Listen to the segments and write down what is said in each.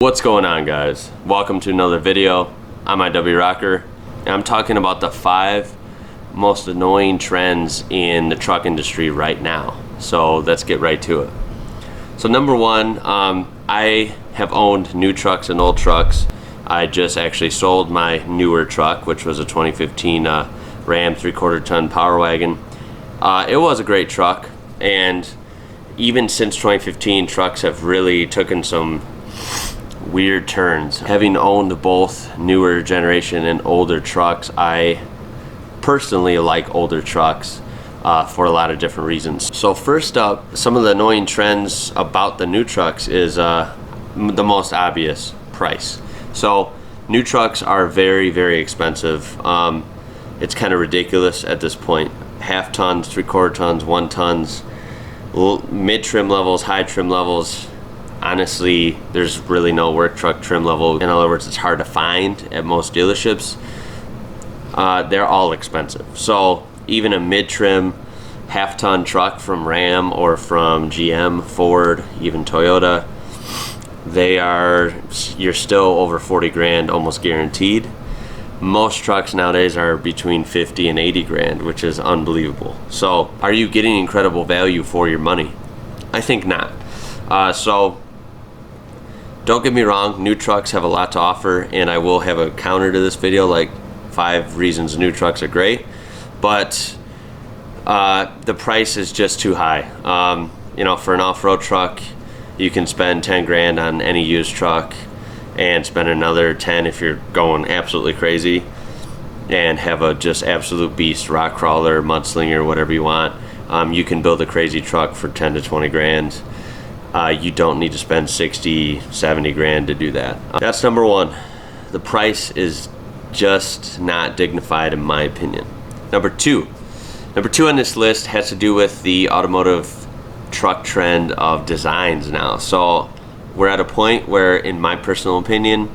What's going on, guys? Welcome to another video. I'm IWrocker and I'm talking about the 5 most annoying trends in the truck industry right now. So let's get right to it. So number 1, I have owned new trucks and old trucks. I just actually sold my newer truck, which was a 2015 Ram 3/4 ton Power Wagon. It was a great truck, and even since 2015, trucks have really taken some weird turns. Having owned both newer generation and older trucks, I personally like older trucks for a lot of different reasons. So first up, some of the annoying trends about the new trucks is the most obvious: price. So new trucks are very, very expensive. It's kind of ridiculous at this point. Half tons, 3/4 tons, 1 tons, mid trim levels, high trim levels. Honestly, there's really no work truck trim level. In other words, it's hard to find at most dealerships. They're all expensive. So even a mid-trim half-ton truck from Ram or from GM, Ford, even Toyota, you're still over 40 grand almost guaranteed. Most trucks nowadays are between 50 and 80 grand, which is unbelievable. So are you getting incredible value for your money? I think not. So don't get me wrong, new trucks have a lot to offer, and I will have a counter to this video, like 5 reasons new trucks are great, but the price is just too high. You know, for an off-road truck, you can spend 10 grand on any used truck and spend another 10 if you're going absolutely crazy and have a just absolute beast rock crawler, mudslinger, whatever you want. You can build a crazy truck for 10 to 20 grand. You don't need to spend 60, 70 grand to do that. That's number 1. The price is just not dignified in my opinion. Number two on this list has to do with the automotive truck trend of designs now. So we're at a point where, in my personal opinion,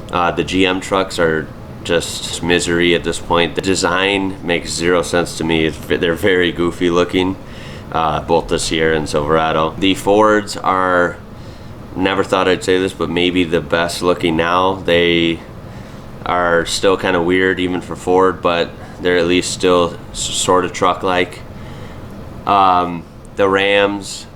the GM trucks are just misery at this point. The design makes 0 sense to me. They're very goofy looking. Both the Sierra and Silverado. The Fords are, never thought I'd say this, but maybe the best looking now. They are still kind of weird even for Ford, but they're at least still sort of truck-like. The Rams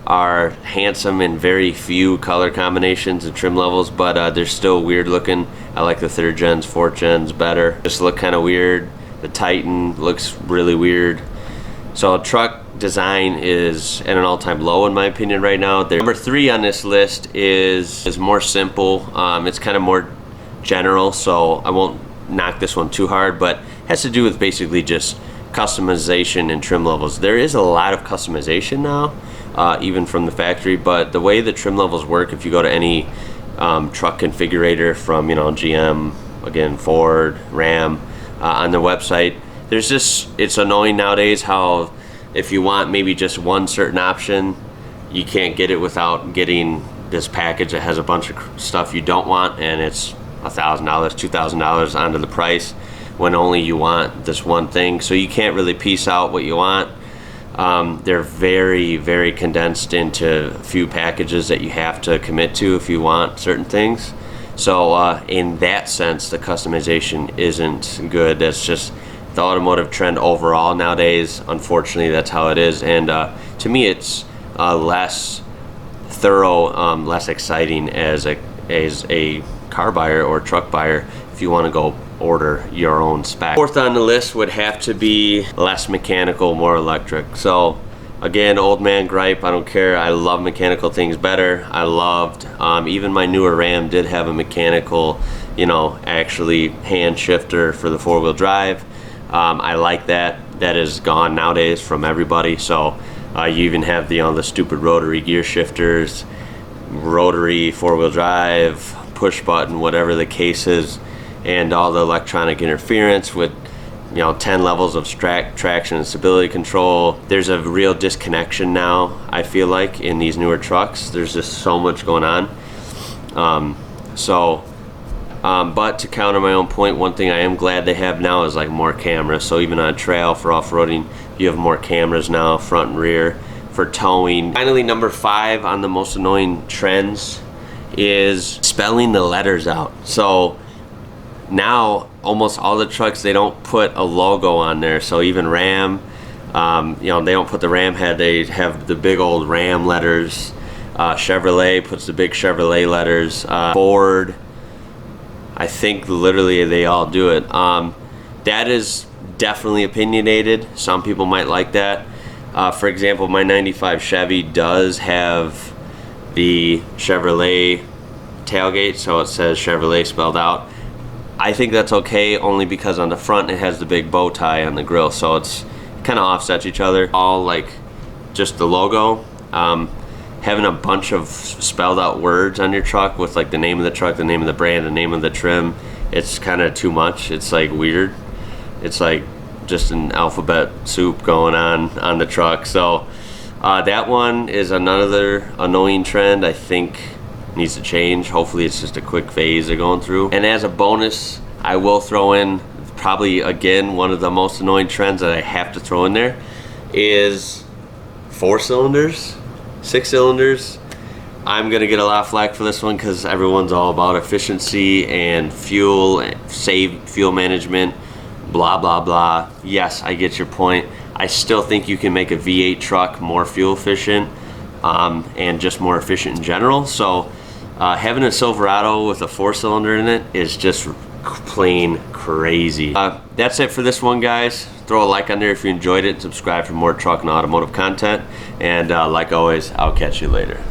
are handsome in very few color combinations and trim levels, but they're still weird looking. I like the 3rd gens, 4th gens better. Just look kind of weird. The Titan looks really weird. So truck design is at an all-time low in my opinion right now. Number 3 on this list is more simple. It's kind of more general, so I won't knock this one too hard, but has to do with basically just customization and trim levels. There is a lot of customization now, even from the factory, but the way the trim levels work, if you go to any truck configurator from, you know, GM, again, Ford, Ram, on their website, it's annoying nowadays how if you want maybe just one certain option, you can't get it without getting this package that has a bunch of stuff you don't want, and it's $1,000, $2,000 onto the price when only you want this one thing. So you can't really piece out what you want. They're very, very condensed into a few packages that you have to commit to if you want certain things. So in that sense, the customization isn't good. That's just the automotive trend overall nowadays. Unfortunately, that's how it is, and to me it's less thorough, less exciting as a car buyer or truck buyer if you want to go order your own spec. 4th on the list would have to be less mechanical, more electric. So again, old man gripe, I don't care. I love mechanical things better. I loved, even my newer Ram did have a mechanical, you know, actually hand shifter for the 4-wheel drive. I like that. That is gone nowadays from everybody. So you even have the stupid rotary gear shifters, rotary 4-wheel drive, push button, whatever the case is, and all the electronic interference with, you know, 10 levels of traction and stability control. There's a real disconnection now, I feel like, in these newer trucks. There's just so much going on. But to counter my own point, one thing I am glad they have now is like more cameras. So even on a trail for off-roading, you have more cameras now, front and rear, for towing. Finally, number 5 on the most annoying trends is spelling the letters out. So now almost all the trucks, they don't put a logo on there. So even Ram, you know, they don't put the Ram head, they have the big old Ram letters. Chevrolet puts the big Chevrolet letters. Ford, I think literally they all do it. That is definitely opinionated. Some people might like that. For example, my 95 Chevy does have the Chevrolet tailgate, so it says Chevrolet spelled out. I think that's okay, only because on the front it has the big bow tie on the grill, so it's kind of offsets each other. All like just the logo. Having a bunch of spelled out words on your truck with like the name of the truck, the name of the brand, the name of the trim, it's kind of too much. It's like weird. It's like just an alphabet soup going on the truck. So that one is another annoying trend I think needs to change. Hopefully it's just a quick phase they're going through. And as a bonus, I will throw in probably again one of the most annoying trends that I have to throw in there is 4 cylinders, 6 cylinders. I'm gonna get a lot of flack for this one because everyone's all about efficiency and fuel, save fuel management, blah blah blah. Yes, I get your point. I still think you can make a V8 truck more fuel efficient and just more efficient in general. So having a Silverado with a 4-cylinder in it is just plain crazy. That's it for this one, guys. Throw a like on there if you enjoyed it, and subscribe for more truck and automotive content. And like always, I'll catch you later.